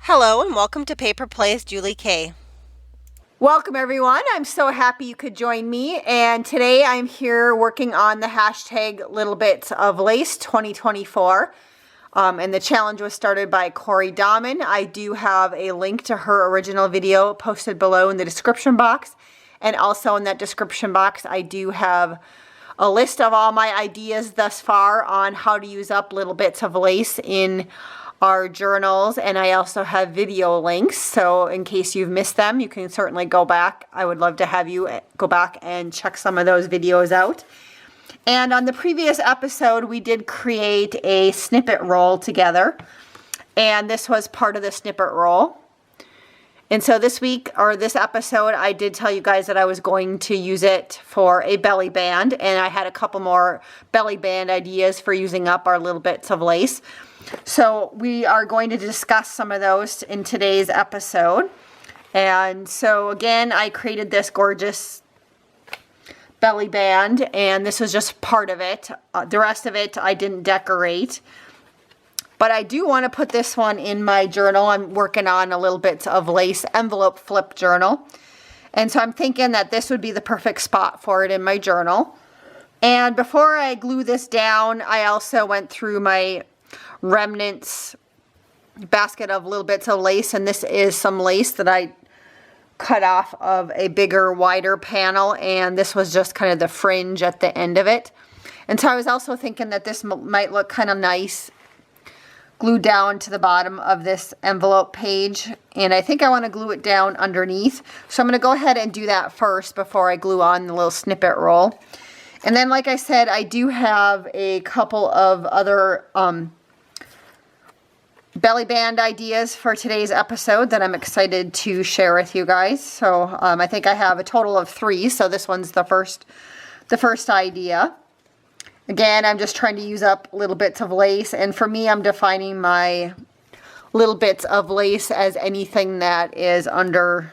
Hello and welcome to Paper Plays Julie K. Welcome everyone. I'm so happy you could join me, and today I'm here working on the hashtag Little Bits of Lace 2024. And the challenge was started by Cori Dahmen. I do have a link to her original video posted below in the description box, and also in that description box I do have a list of all my ideas thus far on how to use up little bits of lace in our journals, and I also have video links, so in case you've missed them you can certainly go back. I would love to have you go back and check some of those videos out. And on the previous episode we did create a snippet roll together, and this was part of the snippet roll. And so this week, or this episode, I did tell you guys that I was going to use it for a belly band, and I had a couple more belly band ideas for using up our little bits of lace. So we are going to discuss some of those in today's episode. And so again, I created this gorgeous belly band, and this was just part of it. The rest of it I didn't decorate. But I do want to put this one in my journal. I'm working on a little bit of lace envelope flip journal. And so I'm thinking that this would be the perfect spot for it in my journal. And before I glue this down, I also went through my remnants basket of little bits of lace. And this is some lace that I cut off of a bigger, wider panel. And this was just kind of the fringe at the end of it. And so I was also thinking that this might look kind of nice glued down to the bottom of this envelope page, and I think I want to glue it down underneath. So I'm going to go ahead and do that first before I glue on the little snippet roll. And then, like I said, I do have a couple of other belly band ideas for today's episode that I'm excited to share with you guys. So I think I have a total of 3, so this one's the first idea. Again, I'm just trying to use up little bits of lace, and for me, I'm defining my little bits of lace as anything that is under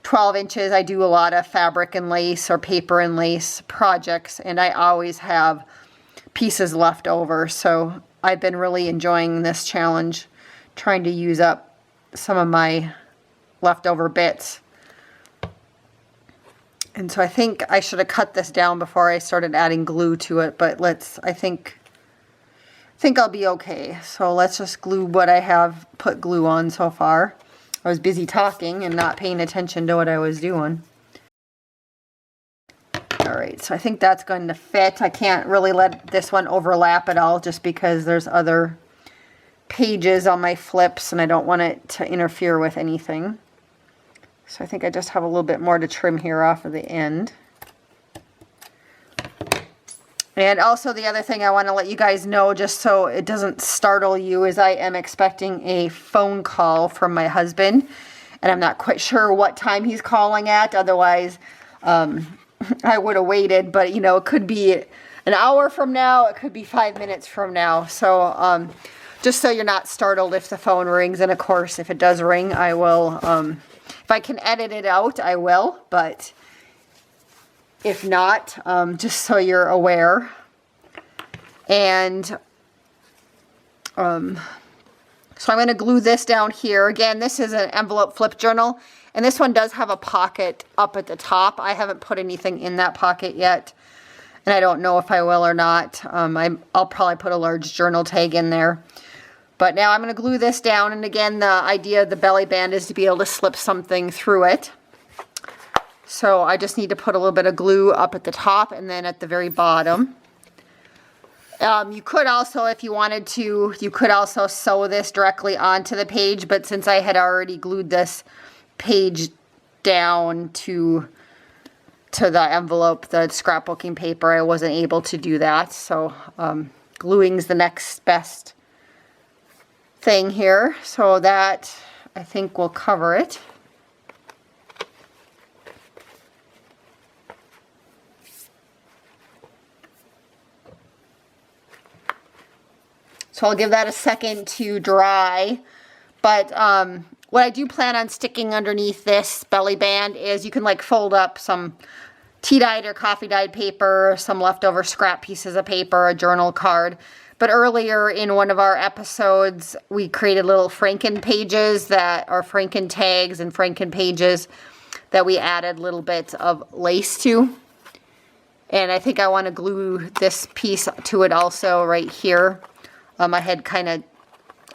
12 inches. I do a lot of fabric and lace or paper and lace projects, and I always have pieces left over, so I've been really enjoying this challenge, trying to use up some of my leftover bits. And so I think I should have cut this down before I started adding glue to it, but I think I'll be okay. So let's just glue what I have put glue on so far. I was busy talking and not paying attention to what I was doing. Alright, so I think that's going to fit. I can't really let this one overlap at all just because there's other pages on my flips and I don't want it to interfere with anything. So I think I just have a little bit more to trim here off of the end. And also the other thing I want to let you guys know, just so it doesn't startle you, is I am expecting a phone call from my husband. And I'm not quite sure what time he's calling at. Otherwise, I would have waited. But, you know, it could be an hour from now. It could be 5 minutes from now. So just so you're not startled if the phone rings. And, of course, if it does ring, I will... if I can edit it out, I will, but if not, just so you're aware. And so I'm going to glue this down here. Again, this is an envelope flip journal, and this one does have a pocket up at the top. I haven't put anything in that pocket yet, and I don't know if I will or not. I'll probably put a large journal tag in there. But now I'm going to glue this down, and again, the idea of the belly band is to be able to slip something through it. So I just need to put a little bit of glue up at the top and then at the very bottom. You could also, if you wanted to, you could also sew this directly onto the page, but since I had already glued this page down to the envelope, the scrapbooking paper, I wasn't able to do that. So gluing's the next best thing here, so that I think will cover it. So I'll give that a second to dry. But what I do plan on sticking underneath this belly band is you can like fold up some tea dyed or coffee dyed paper, some leftover scrap pieces of paper, a journal card. But earlier in one of our episodes, we created little Franken pages that are Franken tags and Franken pages that we added little bits of lace to. And I think I want to glue this piece to it also right here. I had kind of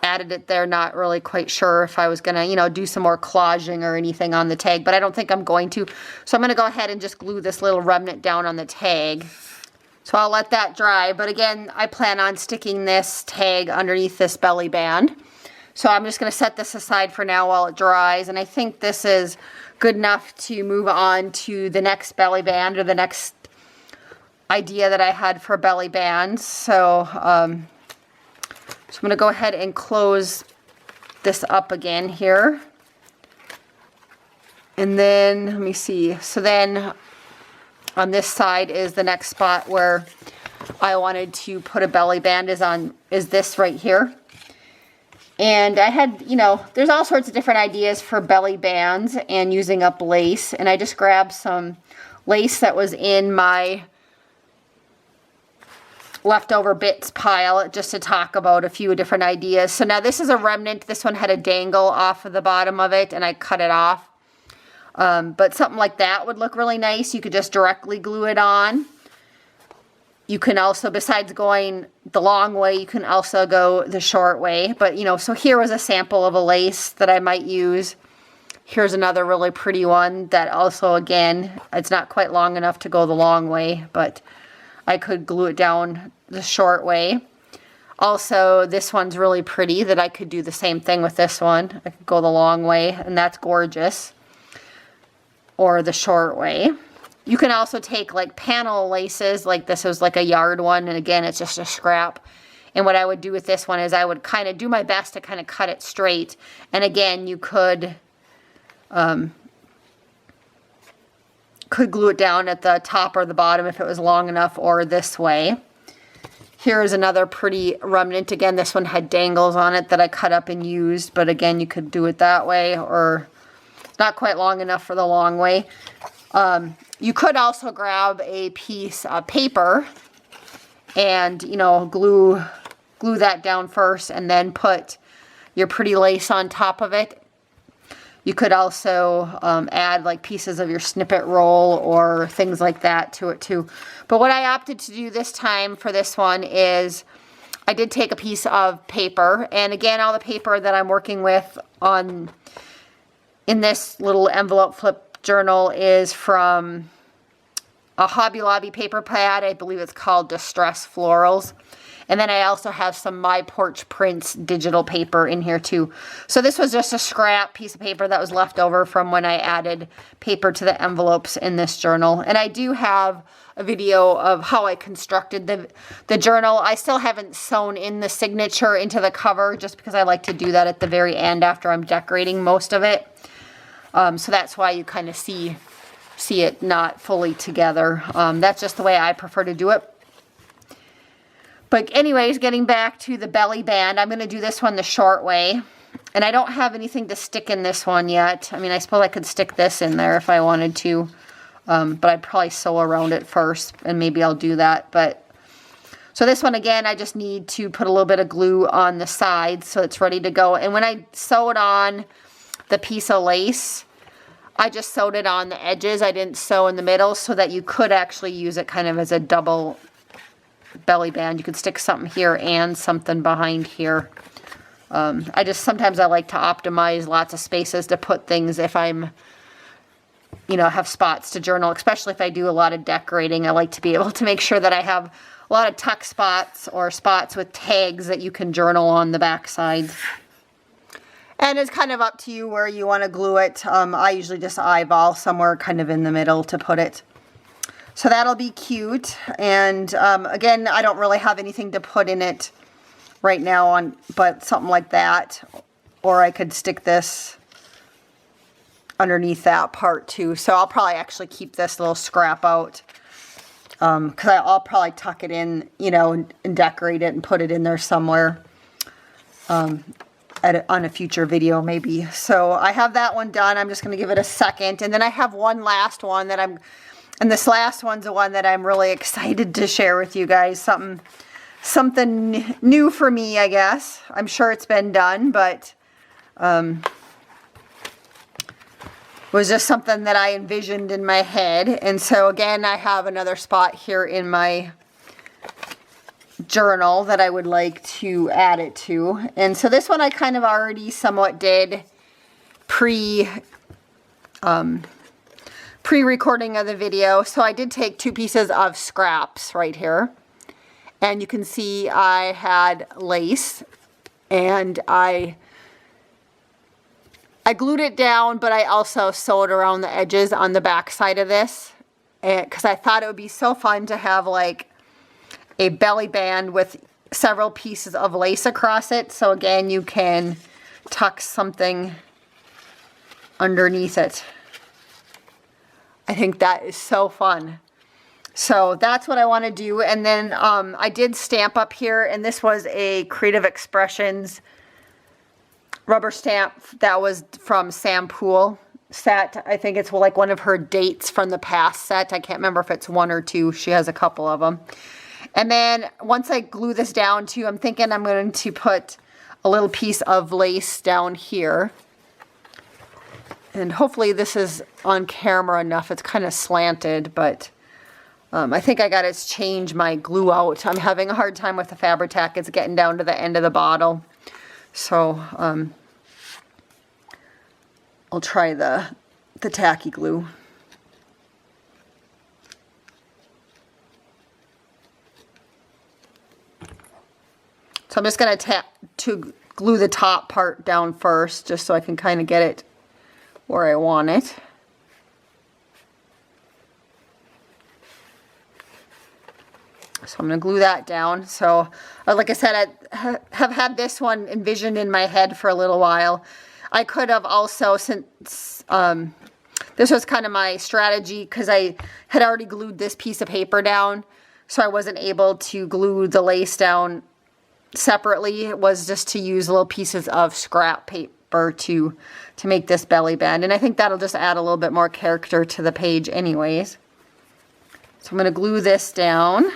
added it there, not really quite sure if I was going to, you know, do some more collaging or anything on the tag, but I don't think I'm going to. So I'm going to go ahead and just glue this little remnant down on the tag. So I'll let that dry, but again, I plan on sticking this tag underneath this belly band. So I'm just going to set this aside for now while it dries, and I think this is good enough to move on to the next belly band, or the next idea that I had for belly bands. So, so I'm going to go ahead and close this up again here. And then, let me see, so then on this side is the next spot where I wanted to put a belly band, is this right here. And I had, you know, there's all sorts of different ideas for belly bands and using up lace. And I just grabbed some lace that was in my leftover bits pile just to talk about a few different ideas. So now this is a remnant. This one had a dangle off of the bottom of it, and I cut it off. But something like that would look really nice. You could just directly glue it on. You can also, besides going the long way, you can also go the short way. But, you know, so here was a sample of a lace that I might use. Here's another really pretty one that also, again, it's not quite long enough to go the long way, but I could glue it down the short way. Also, this one's really pretty that I could do the same thing with this one. I could go the long way, and that's gorgeous. Or the short way. You can also take like panel laces, like this was like a yard one, and again it's just a scrap. And what I would do with this one is I would kind of do my best to kind of cut it straight. And again, you could glue it down at the top or the bottom if it was long enough, or this way. Here is another pretty remnant. Again, this one had dangles on it that I cut up and used, but again, you could do it that way, or not quite long enough for the long way. You could also grab a piece of paper and, you know, glue that down first and then put your pretty lace on top of it. You could also add like pieces of your snippet roll or things like that to it too. But what I opted to do this time for this one is I did take a piece of paper, and again, all the paper that I'm working with in this little envelope flip journal is from a Hobby Lobby paper pad. I believe it's called Distress Florals. And then I also have some My Porch Prints digital paper in here too. So this was just a scrap piece of paper that was left over from when I added paper to the envelopes in this journal. And I do have a video of how I constructed the journal. I still haven't sewn in the signature into the cover just because I like to do that at the very end after I'm decorating most of it. So that's why you kind of see it not fully together. That's just the way I prefer to do it. But anyways, getting back to the belly band, I'm going to do this one the short way. And I don't have anything to stick in this one yet. I mean, I suppose I could stick this in there if I wanted to. But I'd probably sew around it first, and maybe I'll do that. But so this one, again, I just need to put a little bit of glue on the sides so it's ready to go. And when I sewed on the piece of lace, I just sewed it on the edges. I didn't sew in the middle, so that you could actually use it kind of as a double belly band. You could stick something here and something behind here. Sometimes I like to optimize lots of spaces to put things if I'm, you know, have spots to journal, especially if I do a lot of decorating. I like to be able to make sure that I have a lot of tuck spots or spots with tags that you can journal on the back side. And it's kind of up to you where you want to glue it. I usually just eyeball somewhere kind of in the middle to put it. So that'll be cute. And again, I don't really have anything to put in it right now, but something like that. Or I could stick this underneath that part too. So I'll probably actually keep this little scrap out. Because I'll probably tuck it in, you know, and decorate it and put it in there somewhere. On a future video maybe. So I have that one done. I'm just going to give it a second. And then I have one last one and this last one's the one that I'm really excited to share with you guys. Something something new for me, I guess. I'm sure it's been done, but was just something that I envisioned in my head. And so again, I have another spot here in my journal that I would like to add it to. And so this one I kind of already somewhat did pre-recording of the video. So I did take 2 pieces of scraps right here. And you can see I had lace, and I glued it down, but I also sewed around the edges on the back side of this, because I thought it would be so fun to have like a belly band with several pieces of lace across it. So again, you can tuck something underneath it. I think that is so fun. So that's what I want to do. And then I did stamp up here, and this was a Creative Expressions rubber stamp that was from Sam Poole set. I think it's like one of her dates from the past set. I can't remember if it's 1 or 2. She has a couple of them. And then once I glue this down too, I'm thinking I'm going to put a little piece of lace down here. And hopefully this is on camera enough. It's kind of slanted, but I think I got to change my glue out. I'm having a hard time with the Fabri-Tac. It's getting down to the end of the bottle. So I'll try the tacky glue. So I'm just going to glue the top part down first, just so I can kind of get it where I want it. So I'm going to glue that down. So like I said, I have had this one envisioned in my head for a little while. I could have also, since this was kind of my strategy, because I had already glued this piece of paper down, so I wasn't able to glue the lace down separately. It was just to use little pieces of scrap paper to make this belly band. And I think that'll just add a little bit more character to the page anyways. So I'm going to glue this down.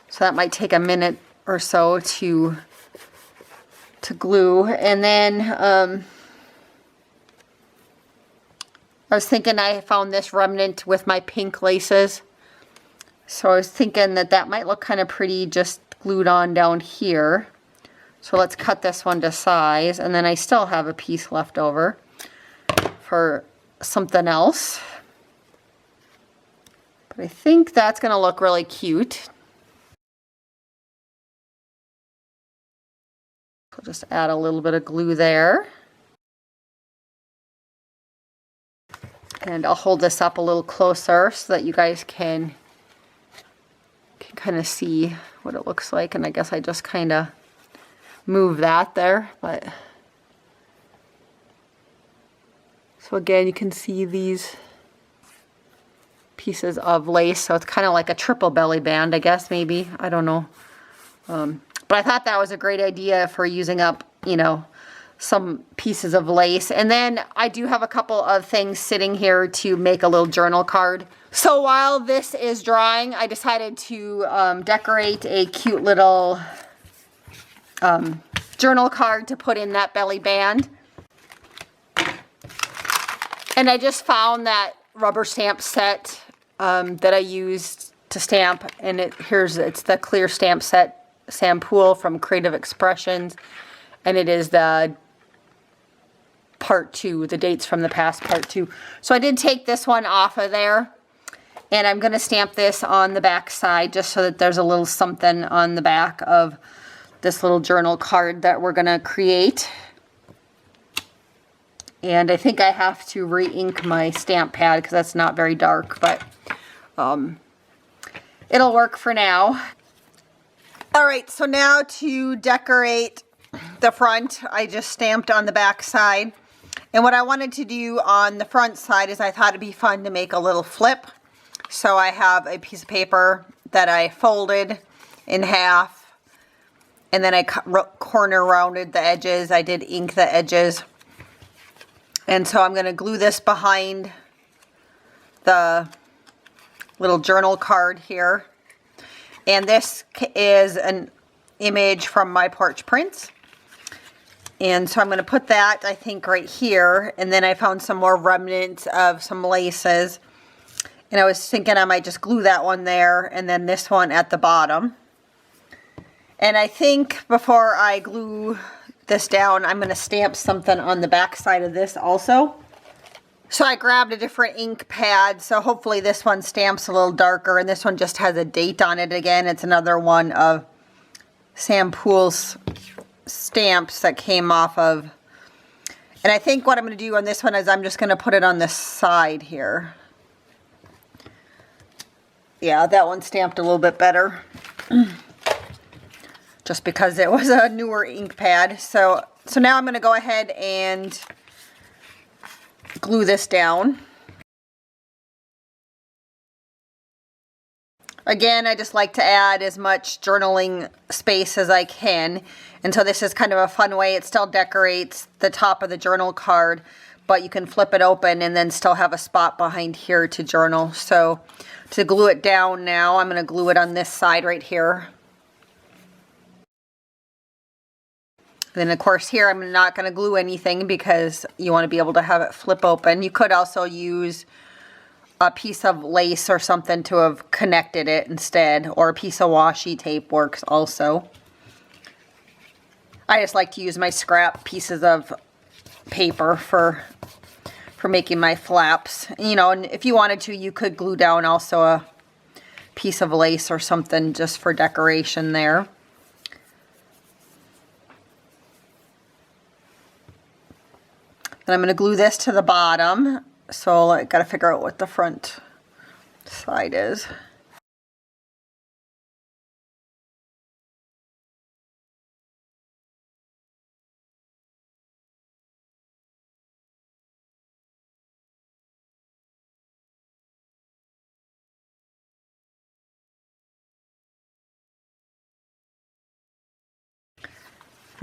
So that might take a minute or so to glue. And then I was thinking I found this remnant with my pink laces. So I was thinking that that might look kind of pretty just glued on down here. So let's cut this one to size. And then I still have a piece left over for something else. But I think that's going to look really cute. So just add a little bit of glue there. And I'll hold this up a little closer so that you guys can kind of see what it looks like. And I guess I just kind of move that there. But so again, you can see these pieces of lace. So it's kind of like a triple belly band, I guess, maybe. I don't know. But I thought that was a great idea for using up, you know, some pieces of lace. And then I do have a couple of things sitting here to make a little journal card. So while this is drying, I decided to decorate a cute little journal card to put in that belly band. And I just found that rubber stamp set that I used to stamp, and it's the clear stamp set, Sam Poole from Creative Expressions, and it is the part 2, the dates from the past part 2. So I did take this one off of there, and I'm going to stamp this on the back side just so that there's a little something on the back of this little journal card that we're going to create. And I think I have to re-ink my stamp pad because that's not very dark, but it'll work for now. All right, so now to decorate the front, I just stamped on the back side. And what I wanted to do on the front side is I thought it'd be fun to make a little flip. So I have a piece of paper that I folded in half, and then I corner rounded the edges. I did ink the edges. And so I'm going to glue this behind the little journal card here. And this is an image from my porch prints. And so I'm going to put that, I think, right here. And then I found some more remnants of some laces. And I was thinking I might just glue that one there and then this one at the bottom. And I think before I glue this down, I'm going to stamp something on the back side of this also. So I grabbed a different ink pad. So hopefully this one stamps a little darker. And this one just has a date on it again. It's another one of Sam Poole's stamps that came off of. And I think what I'm going to do on this one is I'm just going to put it on the side here. Yeah, that one stamped a little bit better. Just because it was a newer ink pad. So now I'm going to go ahead and glue this down. Again, I just like to add as much journaling space as I can. And so this is kind of a fun way. It still decorates the top of the journal card, but you can flip it open and then still have a spot behind here to journal. So to glue it down now, I'm going to glue it on this side right here. Then of course here I'm not going to glue anything because you want to be able to have it flip open. You could also use a piece of lace or something to have connected it instead, or a piece of washi tape works also. I just like to use my scrap pieces of paper for making my flaps. You know, and if you wanted to, you could glue down also a piece of lace or something just for decoration there. And I'm going to glue this to the bottom. So I got to figure out what the front side is.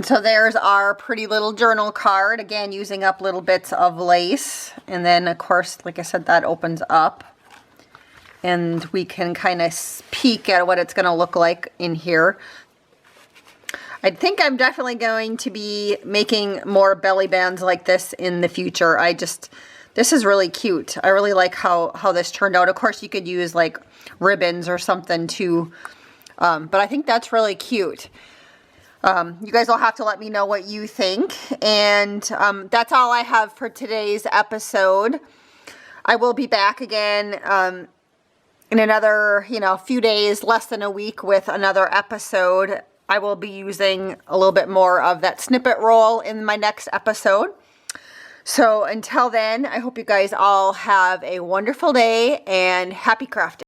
So there's our pretty little journal card, again using up little bits of lace, and then of course, like I said, that opens up and we can kind of peek at what it's going to look like in here. I think I'm definitely going to be making more belly bands like this in the future. This is really cute. I really like how this turned out. Of course you could use like ribbons or something too, but I think that's really cute. You guys will have to let me know what you think. And that's all I have for today's episode. I will be back again in another, few days, less than a week, with another episode. I will be using a little bit more of that snippet roll in my next episode. So until then, I hope you guys all have a wonderful day and happy crafting.